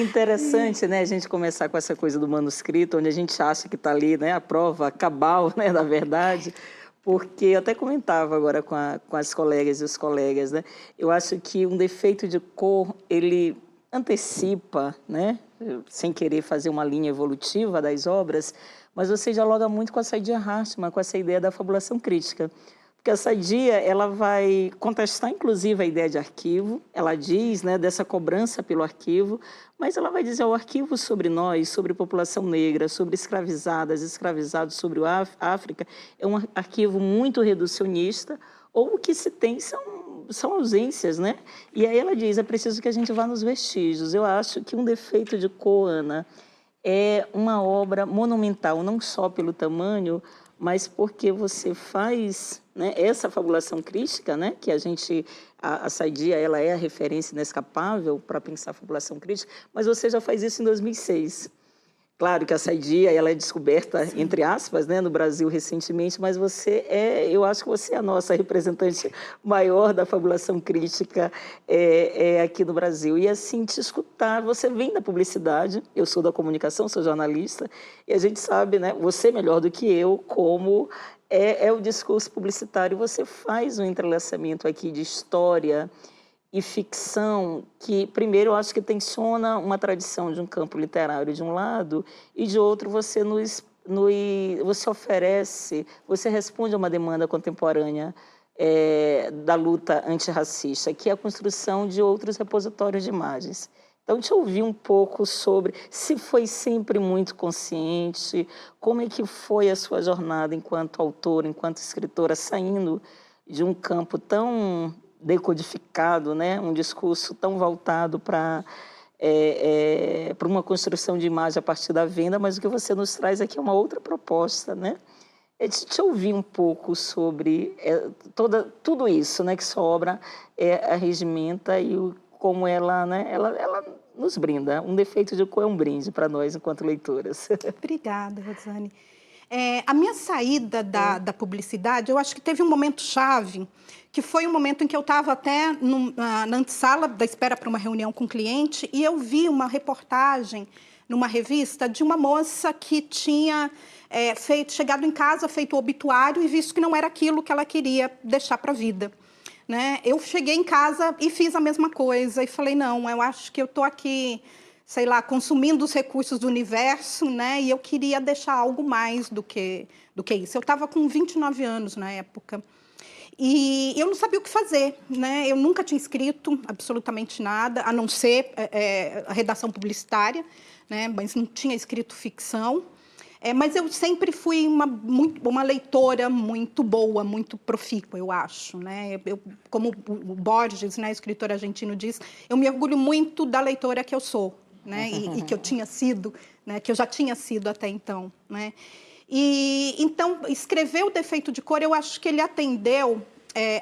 interessante, né, a gente começar com essa coisa do manuscrito, onde a gente acha que está ali, né, a prova cabal, né, da verdade, porque eu até comentava agora com as colegas e os colegas, né, eu acho que um defeito de cor, ele antecipa, né, sem querer fazer uma linha evolutiva das obras, mas você dialoga muito com a Saidiya Hartman, com essa ideia da fabulação crítica. Porque a Saidiya, ela vai contestar, inclusive, a ideia de arquivo, ela diz, né, dessa cobrança pelo arquivo, mas ela vai dizer, o arquivo sobre nós, sobre população negra, sobre escravizadas, escravizados sobre a África, é um arquivo muito reducionista, ou o que se tem são ausências, né? E aí ela diz, é preciso que a gente vá nos vestígios. Eu acho que um defeito de Coana é uma obra monumental, não só pelo tamanho, mas porque você faz, né, essa fabulação crítica, né, que a Saidiya, ela é a referência inescapável para pensar a fabulação crítica, mas você já faz isso em 2006. Claro que a Saidiya, ela é descoberta, sim, entre aspas, né, no Brasil recentemente, mas eu acho que você é a nossa representante maior da fabulação crítica aqui no Brasil. E assim, te escutar, você vem da publicidade, eu sou da comunicação, sou jornalista, e a gente sabe, né, você melhor do que eu, como é o discurso publicitário, você faz um entrelaçamento aqui de história e ficção que, primeiro, eu acho que tensiona uma tradição de um campo literário de um lado e, de outro, você você oferece, você responde a uma demanda contemporânea da luta antirracista, que é a construção de outros repositórios de imagens. Então, te ouvir um pouco sobre se foi sempre muito consciente, como é que foi a sua jornada enquanto autora, enquanto escritora, saindo de um campo tão decodificado, né? Um discurso tão voltado para uma construção de imagem a partir da venda, mas o que você nos traz aqui é uma outra proposta, né? É de te ouvir um pouco sobre tudo isso, né? Que sua obra arregimenta e como ela, né? Ela nos brinda. Um defeito de cor é um brinde para nós, enquanto leitoras. Obrigada, Rosane. A minha saída da publicidade, eu acho que teve um momento chave, que foi um momento em que eu estava até na antessala da espera para uma reunião com o cliente, e eu vi uma reportagem numa revista de uma moça que tinha chegado em casa, feito o obituário e visto que não era aquilo que ela queria deixar para a vida. Né? Eu cheguei em casa e fiz a mesma coisa, e falei, não, eu acho que eu estou aqui, sei lá, consumindo os recursos do universo, né? E eu queria deixar algo mais do que isso. Eu estava com 29 anos na época. E eu não sabia o que fazer, né? Eu nunca tinha escrito absolutamente nada, a não ser a redação publicitária, né? Mas não tinha escrito ficção. Mas eu sempre fui uma leitora muito boa, muito profícua, eu acho, né? Como o Borges, né, escritor argentino, diz, eu me orgulho muito da leitora que eu sou, né? E que eu tinha sido, né? Que eu já tinha sido até então, né? E então escrever O Defeito de Cor, eu acho que ele atendeu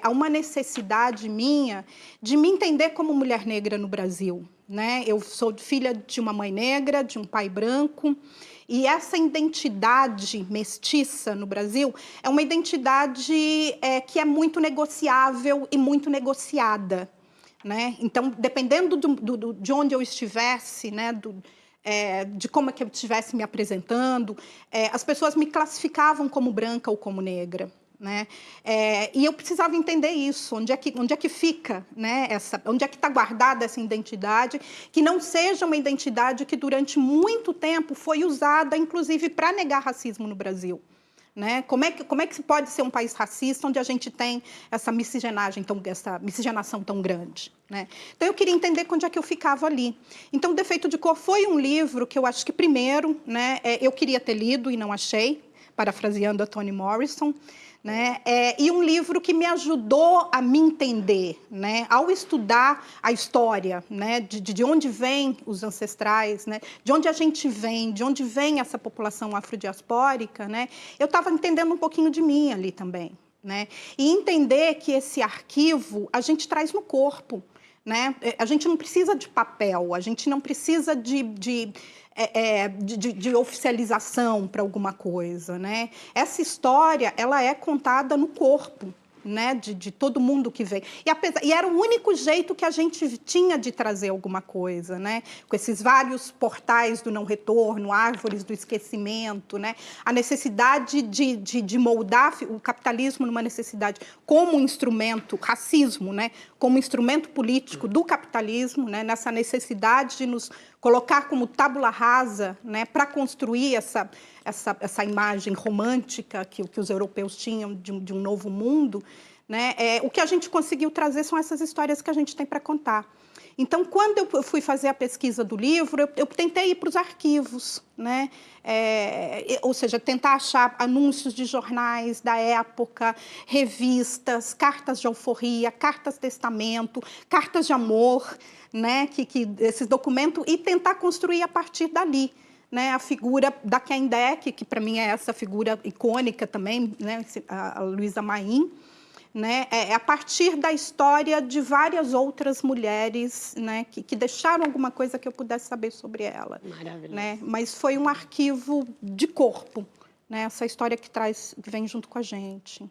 a uma necessidade minha de me entender como mulher negra no Brasil, né? Eu sou filha de uma mãe negra, de um pai branco. E essa identidade mestiça no Brasil é uma identidade que é muito negociável e muito negociada, né? Então, dependendo de onde eu estivesse, né, de como é que eu estivesse me apresentando, as pessoas me classificavam como branca ou como negra. Né? E eu precisava entender isso, onde é que fica, né, onde é que está guardada essa identidade, que não seja uma identidade que durante muito tempo foi usada, inclusive, para negar racismo no Brasil. Né? Como é que se pode ser um país racista onde a gente tem essa miscigenação tão grande? Né? Então, eu queria entender onde é que eu ficava ali. Então, O Defeito de Cor foi um livro que eu acho que, primeiro, né, eu queria ter lido e não achei, parafraseando a Toni Morrison, né? E um livro que me ajudou a me entender, né? Ao estudar a história, né? de onde vêm os ancestrais, né? De onde a gente vem, de onde vem essa população afrodiaspórica, né? Eu estava entendendo um pouquinho de mim ali também. Né? E entender que esse arquivo a gente traz no corpo. Né? A gente não precisa de papel, a gente não precisa de oficialização para alguma coisa, né? Essa história, ela é contada no corpo, né, de todo mundo que vem. E era o único jeito que a gente tinha de trazer alguma coisa, né, com esses vários portais do não retorno, árvores do esquecimento, né, a necessidade de moldar o capitalismo numa necessidade como instrumento, racismo, né, como instrumento político do capitalismo, né, nessa necessidade de nos colocar como tábula rasa, né, para construir essa imagem romântica que os europeus tinham de um novo mundo, né, o que a gente conseguiu trazer são essas histórias que a gente tem para contar. Então, quando eu fui fazer a pesquisa do livro, eu tentei ir para os arquivos, né? Ou seja, tentar achar anúncios de jornais da época, revistas, cartas de alforria, cartas testamento, cartas de amor, né? Esses documentos, e tentar construir a partir dali, né, a figura da Kendek, que para mim é essa figura icônica também, né, a Luísa Maim, né, a partir da história de várias outras mulheres, né, que deixaram alguma coisa que eu pudesse saber sobre ela. Maravilhoso. Né, mas foi um arquivo de corpo, né, essa história que vem junto com a gente.